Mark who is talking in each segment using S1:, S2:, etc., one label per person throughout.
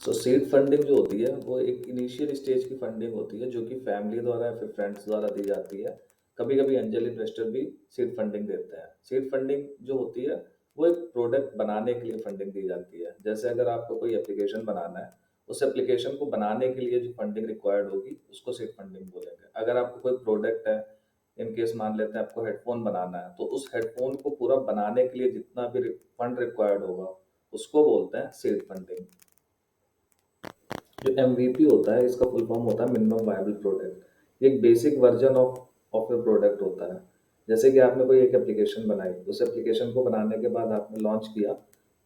S1: सो seed funding जो होती है वो एक इनिशियल स्टेज की फंडिंग होती है जो कि फैमिली द्वारा या फिर फ्रेंड्स द्वारा दी जाती है। कभी कभी एंजल इन्वेस्टर भी सीड फंडिंग देते हैं। सीड फंडिंग जो होती है वो एक प्रोडक्ट बनाने के लिए फंडिंग दी जाती है। जैसे अगर आपको कोई एप्लीकेशन बनाना है, उस एप्लीकेशन को बनाने के लिए जो फंडिंग रिक्वायर्ड होगी उसको सीड फंडिंग बोलेंगे। अगर आपको कोई प्रोडक्ट है, इन केस मान लेते हैं आपको हेडफोन बनाना है, तो उस हेडफोन को पूरा बनाने के लिए जितना भी फंड रिक्वायर्ड होगा उसको बोलते हैं सीड फंडिंग। जो एमवीपी होता है इसका फुल फॉर्म होता है मिनिमम वायबल प्रोडक्ट। एक basic version of A product होता है। जैसे कि आपने कोई एक एप्लीकेशन बनाई, उस एप्लीकेशन को बनाने के बाद आपने लॉन्च किया,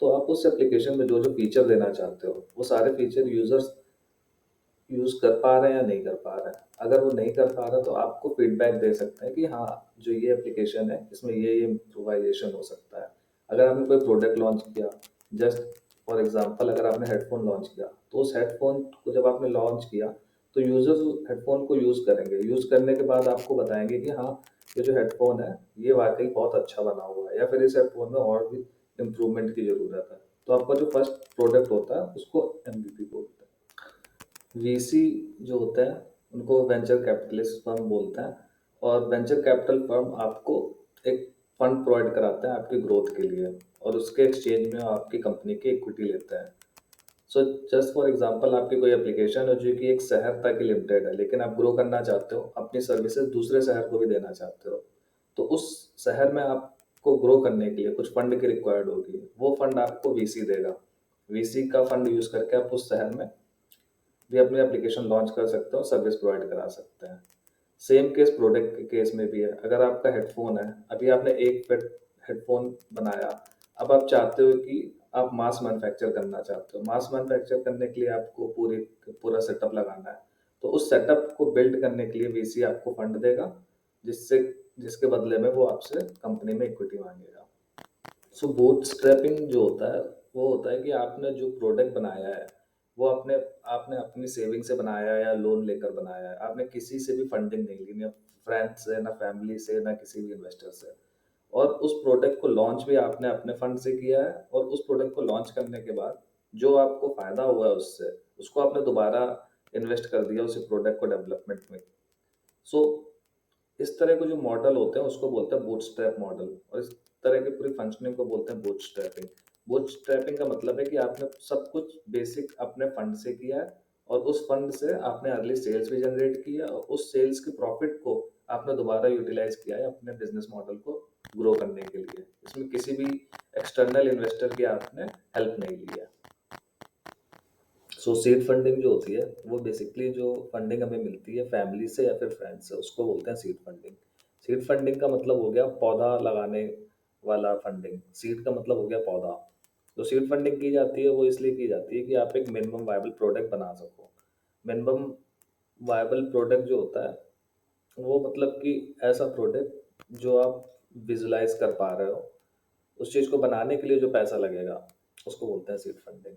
S1: तो आप उस एप्लीकेशन में जो जो फीचर देना चाहते हो वो सारे फीचर यूजर्स यूज कर पा रहे हैं या नहीं कर पा रहे हैं। अगर वो नहीं कर पा रहा तो आपको फीडबैक दे सकते हैं कि हाँ, जो ये एप्लीकेशन है इसमें ये इम्प्रोवाइजेशन हो सकता है। अगर आपने कोई प्रोडक्ट लॉन्च किया, जस्ट फॉर एग्जांपल अगर आपने हेडफोन लॉन्च किया, तो उस हेडफोन को जब आपने लॉन्च किया तो यूजर्स हेडफोन को यूज करेंगे। यूज करने के बाद आपको बताएंगे कि हाँ, ये जो हेडफोन है ये वाकई बहुत अच्छा बना हुआ है, या फिर इस हेडफोन में और भी इम्प्रूवमेंट की जरूरत है। तो आपका जो फर्स्ट प्रोडक्ट होता है उसको एमवीपी बोलते हैं। वीसी जो होता है उनको वेंचर कैपिटलिस्ट फर्म बोलते हैं। और वेंचर कैपिटल फर्म आपको एक फंड प्रोवाइड कराता है आपकी ग्रोथ के लिए, और उसके एक्सचेंज में आपकी कंपनी की इक्विटी लेते हैं। सो जस्ट फॉर एग्जांपल आपकी कोई एप्लीकेशन है जो कि एक शहर तक ही लिमिटेड है, लेकिन आप ग्रो करना चाहते हो, अपनी सर्विसेज दूसरे शहर को भी देना चाहते हो, तो उस शहर में आपको ग्रो करने के लिए कुछ फंड की रिक्वायर्ड होगी। वो फंड आपको वीसी देगा। वीसी का फंड यूज करके आप उस शहर में भी अपनी एप्लीकेशन लॉन्च कर सकते हो, सर्विस प्रोवाइड करा सकते हैं। सेम केस प्रोडक्ट के केस में भी है। अगर आपका हेडफोन है, अभी आपने एक हेडफोन बनाया, अब आप चाहते हो कि आप मास मैन्युफैक्चर करना चाहते हो। मास मैन्युफैक्चर करने के लिए आपको पूरा सेटअप लगाना है। तो उस सेटअप को बिल्ड करने के लिए वीसी आपको फंड देगा, जिससे जिसके बदले में वो आपसे कंपनी में इक्विटी मांगेगा। सो बूटस्ट्रैपिंग जो होता है वो होता है कि आपने जो प्रोडक्ट बनाया है वो अपने आपने अपनी सेविंग से बनाया है या लोन लेकर बनाया है। आपने किसी से भी फंडिंग नहीं ली, ना फ्रेंड से, ना फैमिली से, ना किसी भी इन्वेस्टर से। और उस प्रोडक्ट को लॉन्च भी आपने अपने फंड से किया है, और उस प्रोडक्ट को लॉन्च करने के बाद जो आपको फायदा हुआ है उससे, उसको आपने दोबारा इन्वेस्ट कर दिया उसी प्रोडक्ट को डेवलपमेंट में। सो इस तरह के जो मॉडल होते हैं उसको बोलते हैं बूटस्ट्रैप मॉडल, और इस तरह की पूरी फंक्शनिंग को बोलते हैं बूटस्ट्रैपिंग। बूटस्ट्रैपिंग का मतलब है कि आपने सब कुछ बेसिक अपने फंड से किया है, और उस फंड से आपने अर्ली सेल्स भी जनरेट की है, और उस सेल्स के प्रॉफिट को आपने दोबारा यूटिलाइज किया है अपने बिजनेस मॉडल को ग्रो करने के लिए। इसमें किसी भी एक्सटर्नल इन्वेस्टर की आपने हेल्प नहीं ली है। सो सीड फंडिंग जो होती है वो बेसिकली जो फंडिंग हमें मिलती है फैमिली से या फिर फ्रेंड से, उसको बोलते हैं सीड फंडिंग। सीड फंडिंग का मतलब हो गया पौधा लगाने वाला फंडिंग। सीड का मतलब हो गया पौधा। तो सीड फंडिंग की जाती है वो इसलिए की जाती है कि आप एक मिनिमम वायबल प्रोडक्ट बना सको। मिनिमम वायबल प्रोडक्ट जो होता है वो मतलब कि ऐसा प्रोडक्ट जो आप विजुलाइज कर पा रहे हो, उस चीज़ को बनाने के लिए जो पैसा लगेगा उसको बोलते हैं सीड फंडिंग।